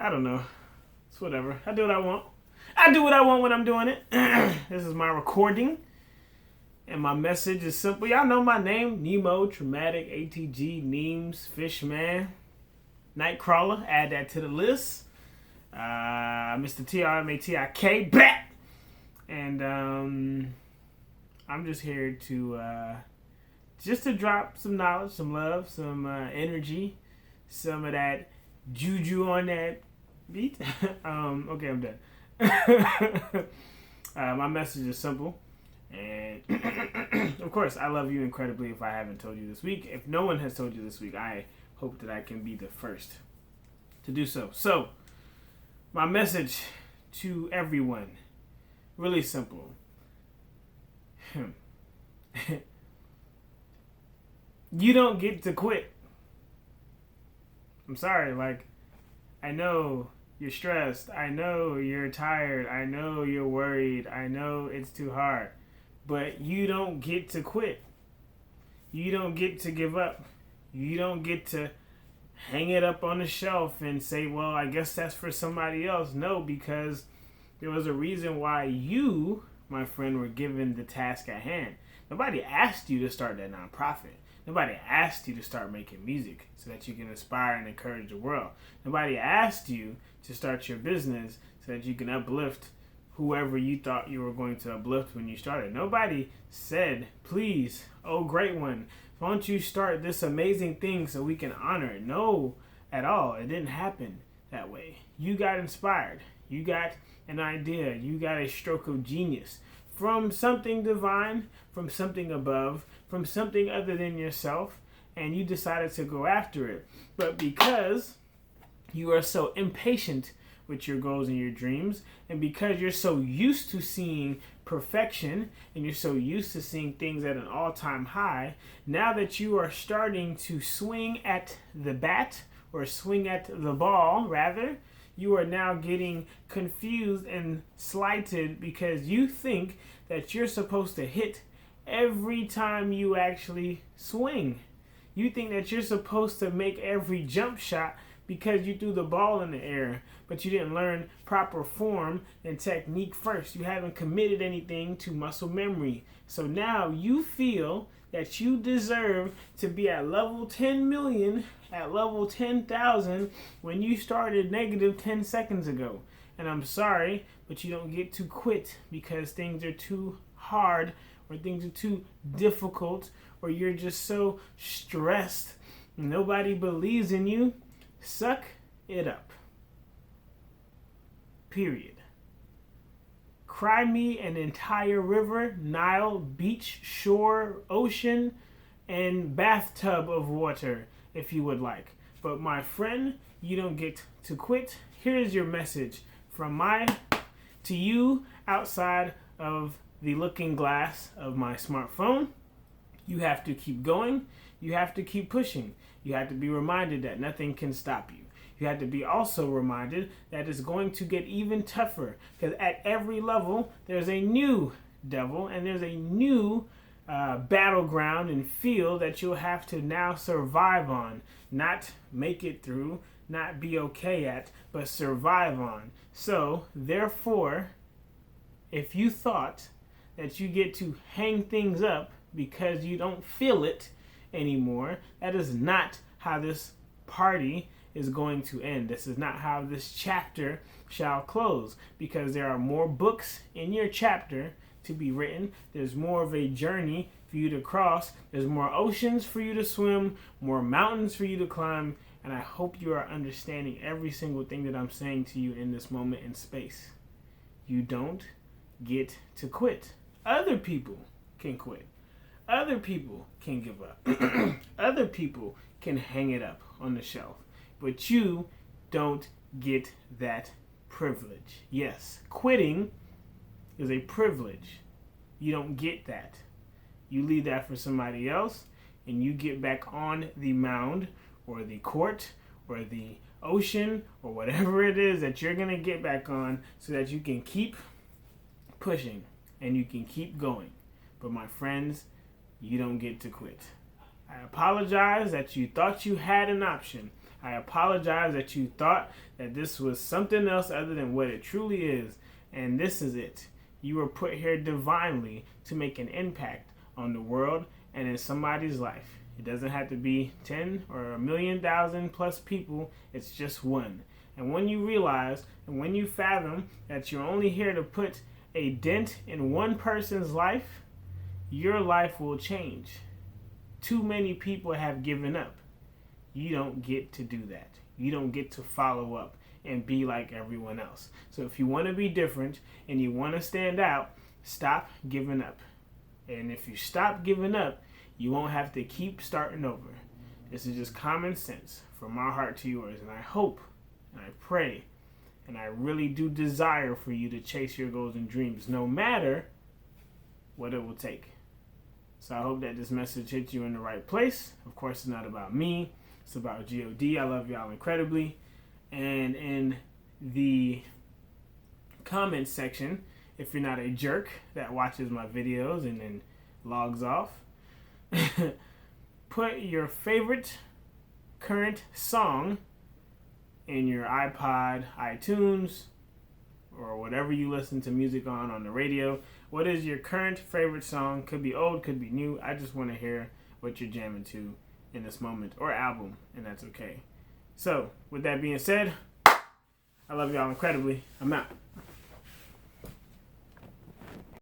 I don't know. It's whatever. I do what I want. I do what I want when I'm doing it. This is my recording. And my message is simple. Y'all know my name. Nemo, Traumatic, ATG, Neems, Fishman, Nightcrawler. Add that to the list. Mr. TRMATIK, back! And I'm just here to drop some knowledge, some love, some energy, some of that juju on that beat. Okay, I'm done. My message is simple. And of course, I love you incredibly if I haven't told you this week. If no one has told you this week, I hope that I can be the first to do so. So, my message to everyone, really simple. You don't get to quit. I'm sorry, I know you're stressed. I know you're tired. I know you're worried. I know it's too hard. But you don't get to quit. You don't get to give up. You don't get to hang it up on the shelf and say, well, I guess that's for somebody else. No, because there was a reason why you, my friend, were given the task at hand. Nobody asked you to start that nonprofit. Nobody asked you to start making music so that you can inspire and encourage the world. Nobody asked you to start your business so that you can uplift whoever you thought you were going to uplift when you started. Nobody said, please, oh great one, why don't you start this amazing thing so we can honor it? No, at all. It didn't happen that way. You got inspired. You got an idea. You got a stroke of genius from something divine, from something above, from something other than yourself, and you decided to go after it. But because you are so impatient with your goals and your dreams, and because you're so used to seeing perfection, and you're so used to seeing things at an all-time high, now that you are starting to swing at the bat, or swing at the ball, rather, you are now getting confused and slighted because you think that you're supposed to hit every time you actually swing. You think that you're supposed to make every jump shot because you threw the ball in the air, but you didn't learn proper form and technique first. You haven't committed anything to muscle memory. So now you feel that you deserve to be at level 10 million, at level 10,000 when you started negative 10 seconds ago. And I'm sorry, but you don't get to quit because things are too hard or things are too difficult or you're just so stressed. Nobody believes in you. Suck it up. Period. Cry me an entire river, Nile, beach, shore, ocean, and bathtub of water if you would like. But my friend, you don't get to quit. Here's your message from to you outside of the looking glass of my smartphone. You have to keep going. You have to keep pushing. You have to be reminded that nothing can stop you. You have to be also reminded that it's going to get even tougher because at every level there's a new devil and there's a new battleground and field that you'll have to now survive on. Not make it through, not be okay at, but survive on. So, therefore, if you thought that you get to hang things up because you don't feel it anymore, that is not how this party is going to end. This is not how this chapter shall close, because there are more books in your chapter to be written. There's more of a journey for you to cross. There's more oceans for you to swim, more mountains for you to climb, and I hope you are understanding every single thing that I'm saying to you in this moment in space. You don't get to quit. Other people can quit. Other people can give up. Other people can hang it up on the shelf. But you don't get that privilege. Yes, quitting is a privilege. You don't get that. You leave that for somebody else, and you get back on the mound or the court or the ocean or whatever it is that you're going to get back on so that you can keep pushing and you can keep going. But my friends, you don't get to quit. I apologize that you thought you had an option. I apologize that you thought that this was something else other than what it truly is. And this is it. You were put here divinely to make an impact on the world and in somebody's life. It doesn't have to be 10 or 1,000,000 plus people. It's just one. And when you realize and when you fathom that you're only here to put a dent in one person's life, your life will change. Too many people have given up. You don't get to do that. You don't get to follow up and be like everyone else. So if you want to be different and you want to stand out, stop giving up. And if you stop giving up, you won't have to keep starting over. This is just common sense from my heart to yours. And I hope and I pray and I really do desire for you to chase your goals and dreams, no matter what it will take. So I hope that this message hits you in the right place. Of course, it's not about me. It's about God. I love y'all incredibly. And in the comments section, if you're not a jerk that watches my videos and then logs off, put your favorite current song in your iPod, iTunes, or whatever you listen to music on the radio. What is your current favorite song? Could be old, could be new. I just want to hear what you're jamming to in this moment, or album, and that's okay. So, with that being said, I love y'all incredibly. I'm out.